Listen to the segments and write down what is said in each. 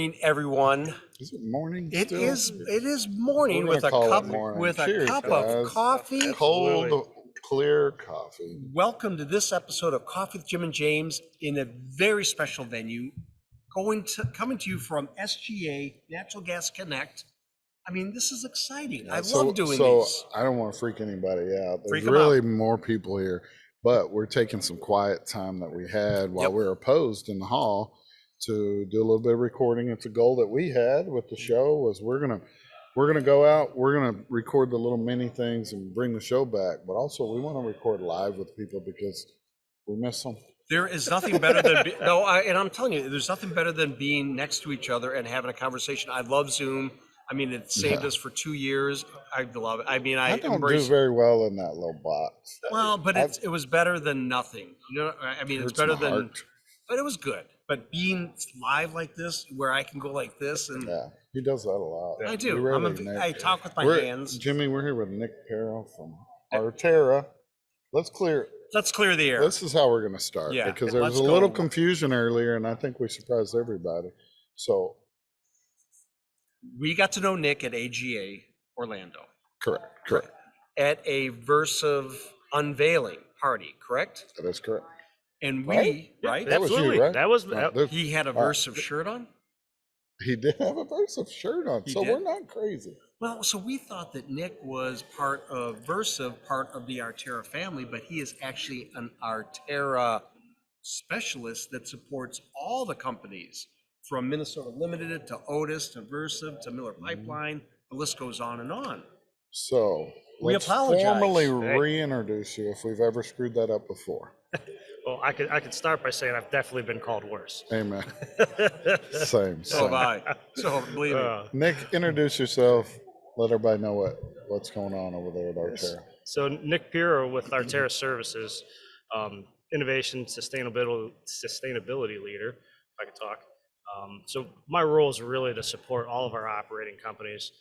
morning, everyone. Is it morning It still? is. It is morning We're with gonna a call it cup morning. with a Cheers, cup of guys. coffee. Cold, clear coffee. Welcome to this episode of Coffee with Jim and James in a very special venue, coming to you from SGA Natural Gas Connect. I mean, this is exciting. I love doing these. I don't want to freak anybody out. There's Freak 'em really out. more people here, but we're taking some quiet time that we had while Yep. we were opposed in the hall to do a little bit of recording. It's a goal that we had with the show was we're gonna go out, we're gonna record the little mini things and bring the show back, but also we want to record live with people because we miss them. There is nothing better than and I'm telling you, there's nothing better than being next to each other and having a conversation. I love Zoom. I mean, it saved us for 2 years. I love it. I mean, I don't embrace. do very well in that little box. Well, but it was better than nothing. You know, I mean, it's Hurts better my than. heart. But it was good. But being live like this, where I can go like this, and Yeah, he does that a lot. I do. I talk with my hands. Jimmy, we're here with Nick Pero from Arterra. Let's clear the air. This is how we're going to start, Yeah, because there was let's a little go. confusion earlier, and I think we surprised everybody. So, We got to know Nick at AGA Orlando correct. at a Versive unveiling party, correct? That is correct. And Right? right? That was you, Absolutely. right? That was No, this- He had a Versive shirt on. he did have a Versa shirt on, He so did? we're not crazy. Well, so we thought that Nick was part of Versive, part of the Arterra family, but he is actually an Arterra specialist that supports all the companies from Minnesota Limited to Otis to Versive to Miller Pipeline. The list goes on and on. So, We let's apologize. formally Hey. reintroduce you if we've ever screwed that up before. Well, I could start by saying I've definitely been called worse. Amen. Same. So have I. So believe me. Nick, introduce yourself. Let everybody know what's going on over there at Arterra. So Nick Piro with Arterra Services, innovation sustainability leader, if I could talk. So my role is really to support all of our operating companies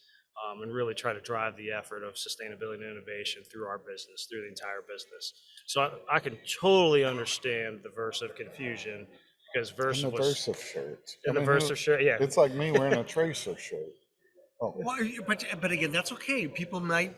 and really try to drive the effort of sustainability and innovation through our business, through the entire business. So I can totally understand the Versive confusion because Versive And the was Versa shirt. in the Versive shirt. Yeah, It's like me wearing a Tracer shirt. Oh, Well, but again, that's okay. People might,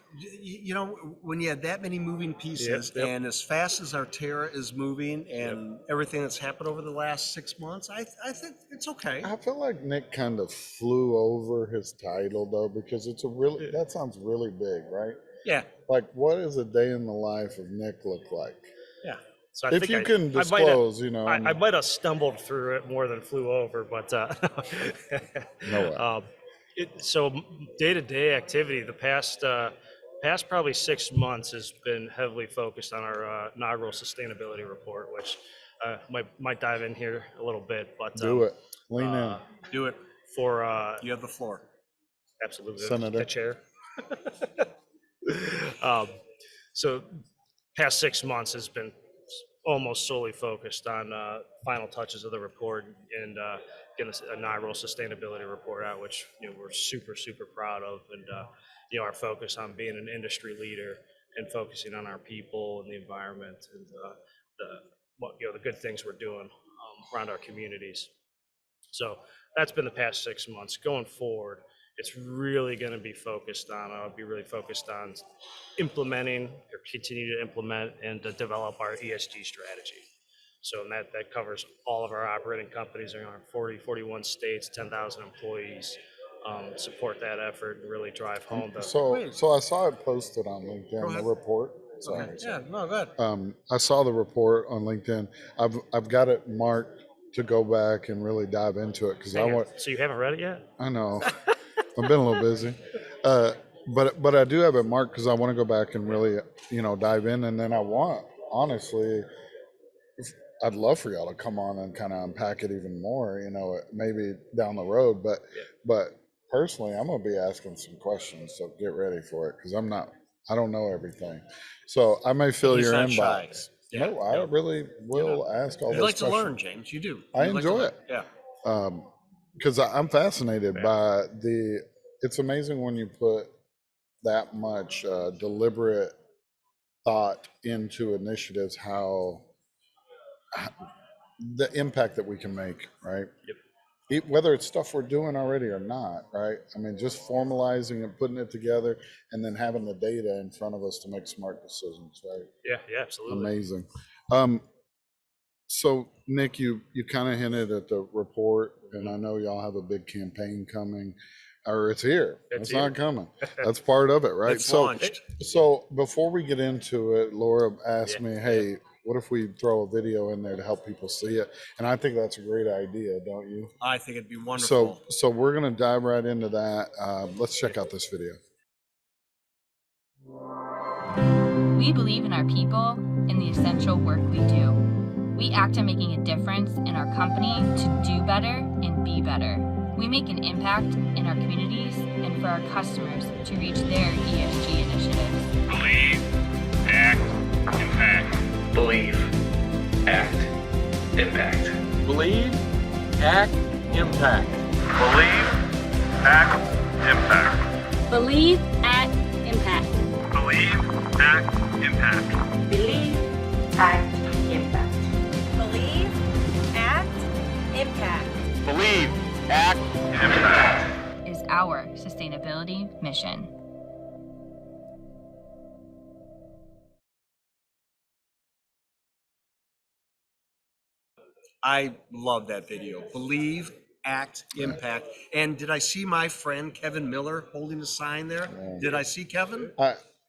when you have that many moving pieces, Yep. and as fast as Arterra is moving, and everything that's happened over the last 6 months, I think it's okay. I feel like Nick kind of flew over his title though, because that sounds really big, right? Yeah, Like, what does a day in the life of Nick look like? yeah. so If you can disclose, I might have stumbled through it more than flew over, but No way. So day-to-day activity, the past probably 6 months has been heavily focused on our inaugural sustainability report, which might dive in here a little bit, but Do it. Lean in. Do it. for You have the floor. absolutely Senator. the chair. So past 6 months has been almost solely focused on final touches of the report and getting this inaugural sustainability report out, which we're super proud of, and our focus on being an industry leader and focusing on our people and the environment and the good things we're doing around our communities. So that's been the past 6 months. Going forward, it's really going to be focused on, I'll be really focused on implementing or continue to implement and to develop our ESG strategy. So that covers all of our operating companies in our 41 states, 10,000 employees, support that effort and really drive home the. So I saw it posted on LinkedIn, the report. Sorry. Okay. Yeah, no, good. I saw the report on LinkedIn. I've got it marked to go back and really dive into it because I want. So you haven't read it yet? I know. I've been a little busy, but I do have it marked because I want to go back and really dive in, and then I want honestly. I'd love for y'all to come on and kind of unpack it even more, maybe down the road. But personally, I'm gonna be asking some questions, so get ready for it because I don't know everything. So I may fill your not inbox. shy. Yeah. No, I really will ask all You those like to questions. learn, James. You do. I You like to enjoy learn. it. Yeah. Because I'm fascinated by it's amazing when you put that much deliberate thought into initiatives, how the impact that we can make, right? Yep. whether it's stuff we're doing already or not, right? I mean, just formalizing and putting it together and then having the data in front of us to make smart decisions, right? Yeah, absolutely. Amazing. So Nick, you kind of hinted at the report, and I know y'all have a big campaign coming, or it's here. It's not coming. That's part of it, right? It's launched. So before we get into it, Laura asked Yeah, me, "Hey, what if we throw a video in there to help people see it?" And I think that's a great idea, don't you? I think it'd be wonderful. So we're gonna dive right into that. Let's check out this video. We believe in our people and the essential work we do. We act on making a difference in our company to do better and be better. We make an impact in our communities and for our customers to reach their ESG initiatives. Believe, act, impact. Believe, act, impact. Believe, act, impact. Believe, act, impact. Believe, act, impact. Believe, act, impact. Believe, act, impact. Believe, act, impact. Believe, act, Impact. Is our sustainability mission. I love that video. Believe, act, impact. And did I see my friend Kevin Miller holding a sign there? Did I see Kevin?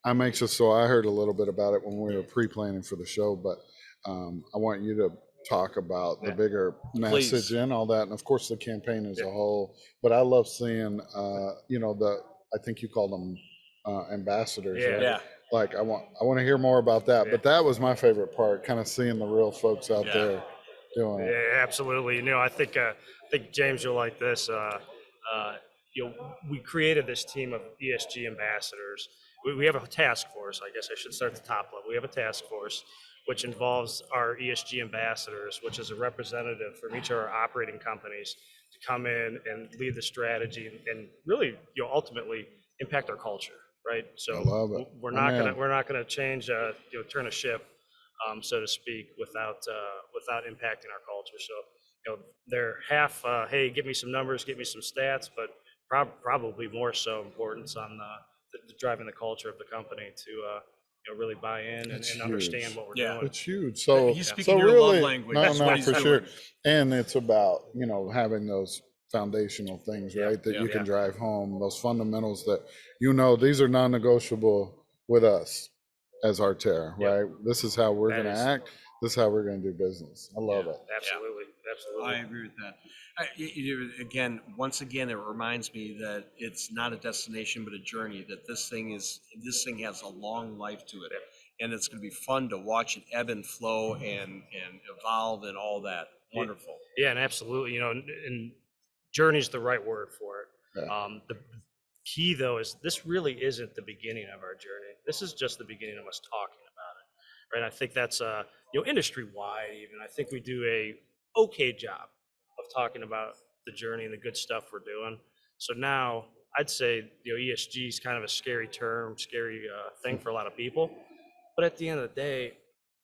I'm anxious, so I heard a little bit about it when we were pre-planning for the show, but I want you to talk about the bigger Please. message and all that, and of course the campaign as a whole. But I love seeing, I think you called them ambassadors. Yeah. Right? Yeah. Like I want to hear more about that. But that was my favorite part, kind of seeing the real folks out there doing it. Yeah, absolutely. I think James, you'll like this. We created this team of ESG ambassadors. We have a task force. I guess I should start at the top level. We have a task force which involves our ESG ambassadors, which is a representative from each of our operating companies to come in and lead the strategy and really, ultimately impact our culture, right? So I love it. we're not gonna change, turn a ship, so to speak, without impacting our culture. So, they're half, hey, give me some numbers, give me some stats, but probably more so importance on the driving the culture of the company to really buy in and understand what we're doing. It's huge. So He's so speaking your really, love language. no, That's no, what he's for doing. sure. And it's about having those foundational things, right? That you can drive home, those fundamentals that these are non-negotiable with us as Arterra, right? This is how we're going to act. This is how we're going to do business. I love it. Absolutely. I agree with that. Once again, it reminds me that it's not a destination but a journey. That this thing has a long life to it, and it's going to be fun to watch it ebb and flow and evolve and all that. Wonderful. Yeah, and absolutely. And journey is the right word for it. Yeah. The key though is this really isn't the beginning of our journey. This is just the beginning of us talking about it, right? I think that's industry wide. Even I think we do a okay job of talking about the journey and the good stuff we're doing. So now I'd say ESG is kind of a scary term, scary thing for a lot of people. But at the end of the day,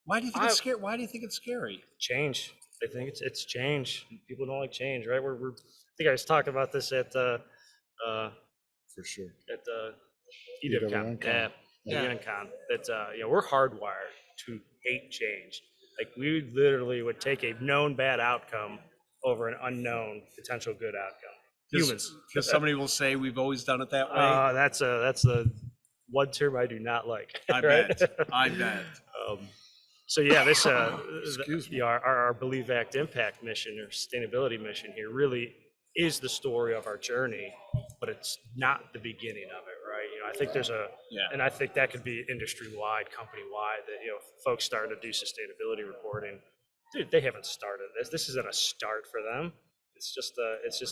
Why do you think it's scary? Why do you think it's scary? change. I think it's change. People don't like change, right? I think I was talking about this at For sure. at the EWNCon. EWNCon. EWNCon. That we're hardwired to hate change. Like we literally would take a known bad outcome over an unknown potential good outcome. Humans. Because somebody will say we've always done it that way. That's the one term I do not like. I right? bet. I bet. So yeah, this Excuse me. our Believe Act Impact mission or sustainability mission here really is the story of our journey, but it's not the beginning of it, right? I think there's and I think that could be industry wide, company wide. That folks starting to do sustainability reporting. Dude, they haven't started this. This isn't a start for them. It's just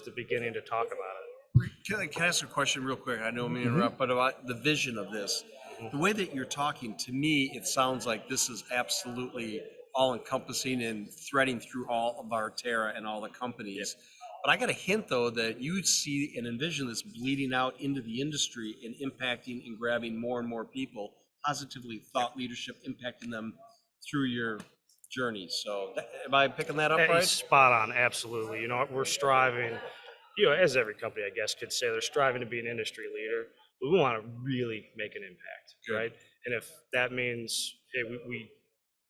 the beginning to talk about it. Can I ask a question real quick? I know I'm going to interrupt, but about the vision of this. The way that you're talking, to me, it sounds like this is absolutely all-encompassing and threading through all of Arterra and all the companies. But I got a hint, though, that you see and envision this bleeding out into the industry and impacting and grabbing more and more people, positively thought leadership, impacting them through your journey. So am I picking that up Hey, right? spot on, absolutely. You know, we're striving, as every company, I guess, could say, they're striving to be an industry leader. But we want to really make an impact, Good. right? And if that means, hey, we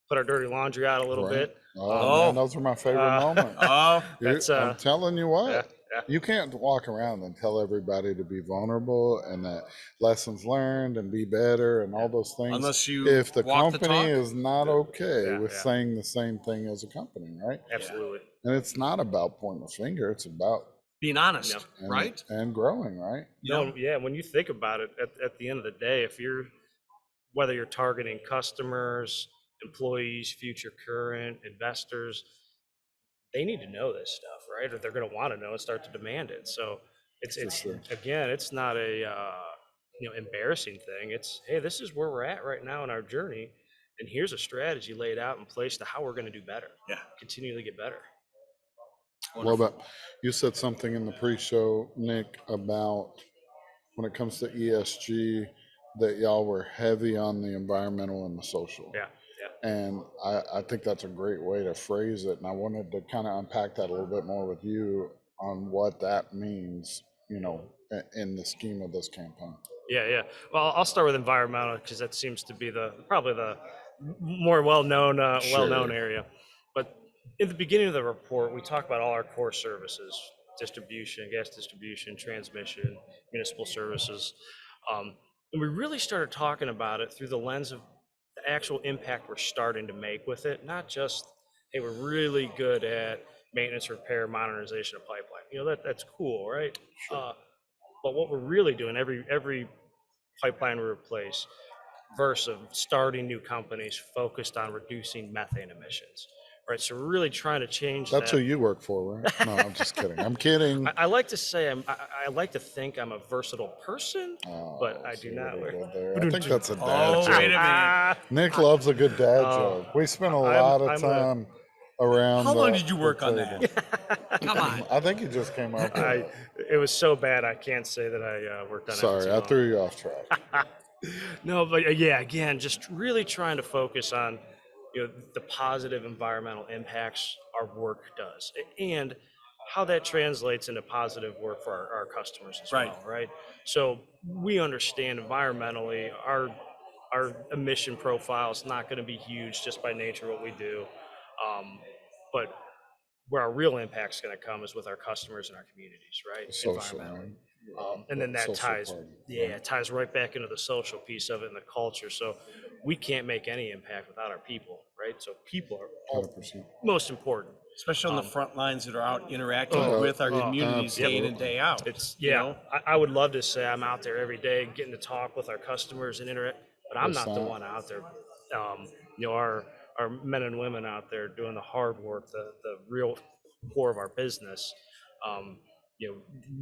put our dirty laundry out a little Right. bit. Oh, man, those are my favorite moments. Oh, That's, I'm telling you what, yeah, yeah. you can't walk around and tell everybody to be vulnerable and that lessons learned and be better and all those things. unless you If the walk the company talk. is not okay Yeah, with yeah. saying the same thing as a company, right? Absolutely. And it's not about pointing a finger, it's about Being honest, Yeah. right? and growing, right? You know? No, yeah, when you think about it, at the end of the day, whether you're targeting customers, employees, future current, investors, they need to know this stuff, right? Or they're going to want to know and start to demand it. So it's sure. again, it's not a embarrassing thing. It's, hey, this is where we're at right now in our journey, and here's a strategy laid out in place to how we're going to do better. Yeah. Continually get better. Well, but you said something in the pre-show, Nick, about when it comes to ESG, that y'all were heavy on the environmental and the social. Yeah. And I think that's a great way to phrase it. And I wanted to kind of unpack that a little bit more with you on what that means, in the scheme of this campaign. Yeah. Well, I'll start with environmental because that seems to be probably the more well-known Sure. area. But in the beginning of the report, we talk about all our core services: distribution, gas distribution, transmission, municipal services, and we really started talking about it through the lens of the actual impact we're starting to make with it. Not just, hey, we're really good at maintenance, repair, modernization of pipeline. That's cool, right? But what we're really doing, every pipeline we replace, versus starting new companies focused on reducing methane emissions, right? So we're really trying to change That's that. who you work for, right? No, I'm just kidding. I'm kidding. I like to say I like to think I'm a versatile person, but I see do what not. he work. did there. I think that's a dad Oh, joke. wait a minute. Ah, Nick loves a good dad Oh, joke. We spent a I'm- lot of I'm a- time around. How long the- did you the work on table. that? Come on. I think he just came up with it. it was so bad I can't say that I worked on it. Sorry, I threw you off track. No, but yeah, again, just really trying to focus on the positive environmental impacts our work does, and how that translates into positive work for our customers as Right. well, right? So we understand environmentally our emission profile is not going to be huge just by nature of what we do, but where our real impact is going to come is with our customers and our communities, right? Social, Environmentally. right? And then that Social ties, part. it ties right back into the social piece of it and the culture. So we can't make any impact without our people, right? So people are all 100%. most important. Especially on the front lines that are out interacting Oh, with our oh, communities day in and absolutely. day out. It's you yeah. know? I would love to say I'm out there every day getting to talk with our customers and interact, but I'm not the Percent. one out there. Our men and women out there doing the hard work, the real core of our business.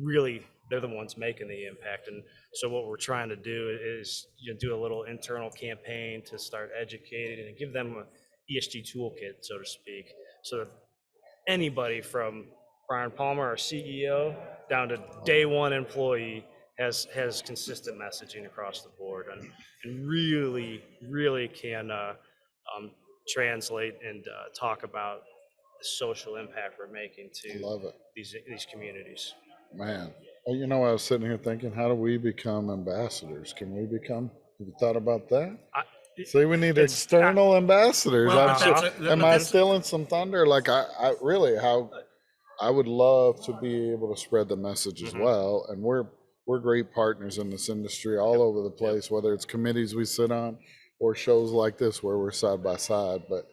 Really, they're the ones making the impact. And so what we're trying to do is do a little internal campaign to start educating and give them a ESG toolkit, so to speak, so that anybody from Brian Palmer, our CEO, down to day one employee has consistent messaging across the board and really can translate and talk about the social impact we're making I to love it. these communities. Man. Well, I was sitting here thinking, how do we become ambassadors? Can we become? Have you thought about that? See, we need It's- external ambassadors. Well, I'm but sure- that's a- am but I that's- stealing some thunder? Like, I really, how I would love to be able to spread the message as well. And we're great partners in this industry all over the place, whether it's committees we sit on or shows like this where we're side by side. But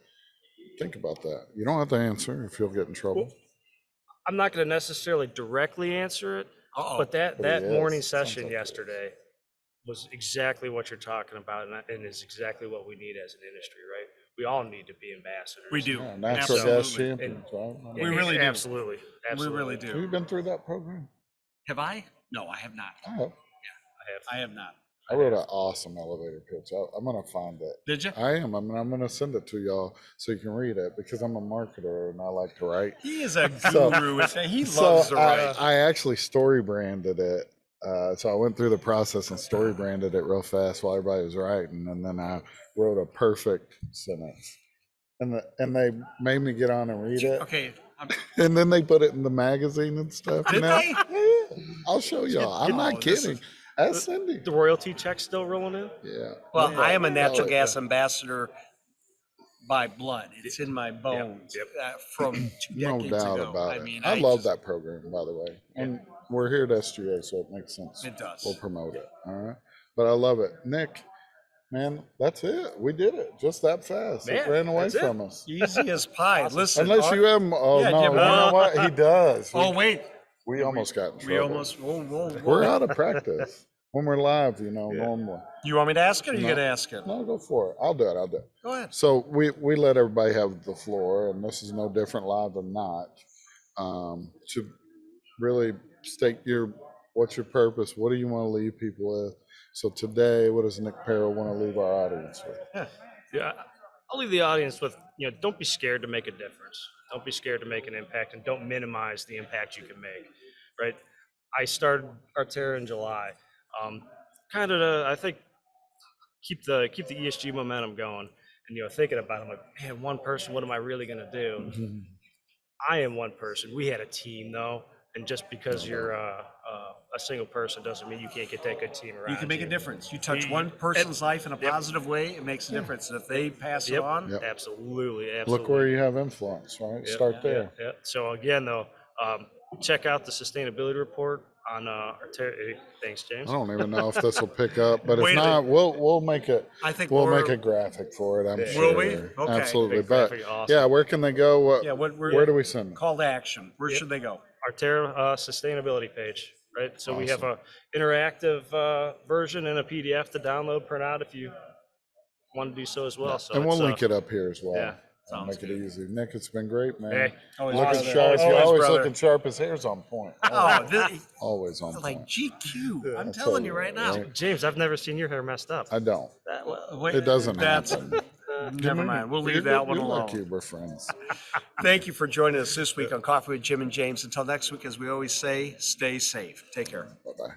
think about that. You don't have to answer if you'll get in trouble. I'm not going to necessarily directly answer it, Uh-oh. but that But he morning is. Sounds session like he is. yesterday was exactly what you're talking about, and is exactly what we need as an industry, right? We all need to be ambassadors. We do. Yeah, natural gas Absolutely. champions, right? We really do. Absolutely. We really Have do. you been through that program? Have I? No, I have not. I have. I have not. I wrote an awesome elevator pitch. I'm gonna find it. Did you? I am. I'm gonna send it to y'all so you can read it because I'm a marketer and I like to write. He is a So- guru. He So loves to write. I actually story branded it. So I went through the process and story branded it real fast while everybody was writing, and then I wrote a perfect sentence. and they made me get on and read it. Okay. And then they put it in the magazine and stuff. Did now, they? Yeah, I'll show y'all. I'm not this kidding. is- Ask Cindy. The royalty check still rolling in? Yeah. Well, I am a natural Yeah. gas ambassador by blood. It's in my bones from 2 No decades doubt ago. about I it. mean, I love just- that program, by the way. And we're here at SGA, so it makes sense. It does. We'll promote it. All right. But I love it. Nick, man, that's it. We did it just that fast. It Man, ran away that's it. from us. Easy as pie. Listen. Unless you have, oh Yeah, no, Jim, you know what? He does. Oh, wait. We almost got in trouble. We almost. Whoa, whoa, whoa. We're out of practice when we're live, normally. You want me to ask it or you No. going to ask it? No, go for it. I'll do it. Go ahead. So we let everybody have the floor, and this is no different live than not. To really state what's your purpose? What do you want to leave people with? So today, what does Nick Perro want to leave our audience with? Yeah, I'll leave the audience with, don't be scared to make a difference. Don't be scared to make an impact, and don't minimize the impact you can make, right? I started Arterra in July. Kind of, I think, keep the ESG momentum going. And, thinking about it, I'm like, man, one person, what am I really going to do? I am one person. We had a team, though. And just because you're a single person doesn't mean you can't get that good team around. You can make a difference. You touch You- one person's life in a Yep. positive way, it makes a difference. And if they pass it Yep. on, Yep. Absolutely. Look where you have influence, right? Yep, Start there. Yeah. So again, though, check out the sustainability report on Arterra. Thanks, James. I don't even know if this will pick up, but if Wait a not, we'll make it. I think We'll we're- make a graphic for it. I'm Will sure. we? Okay. Absolutely. Big But graphic, awesome. yeah, where can they go? Yeah, Where do we send them? call to action. Where should they go? Arterra sustainability page, right? So we have Awesome. a interactive version and a PDF to download, print out if you want to do so as well. So And we'll it's, link it up here as well. yeah, I'll sounds make it easy. Nick, it's been great, man. Hey, Always Looking brother. sharp. You're Always always brother. looking sharp. His hair's on point. Oh, this, Always on like point. GQ. I'm I telling tell you you, right now. right? James, I've never seen your hair messed up. I don't. Wait, It doesn't That's happen. never mind. We'll You're leave that good. one You're alone. lucky we're friends. Thank you for joining us this week on Coffee with Jim and James. Until next week, as we always say, stay safe. Take care. Bye-bye.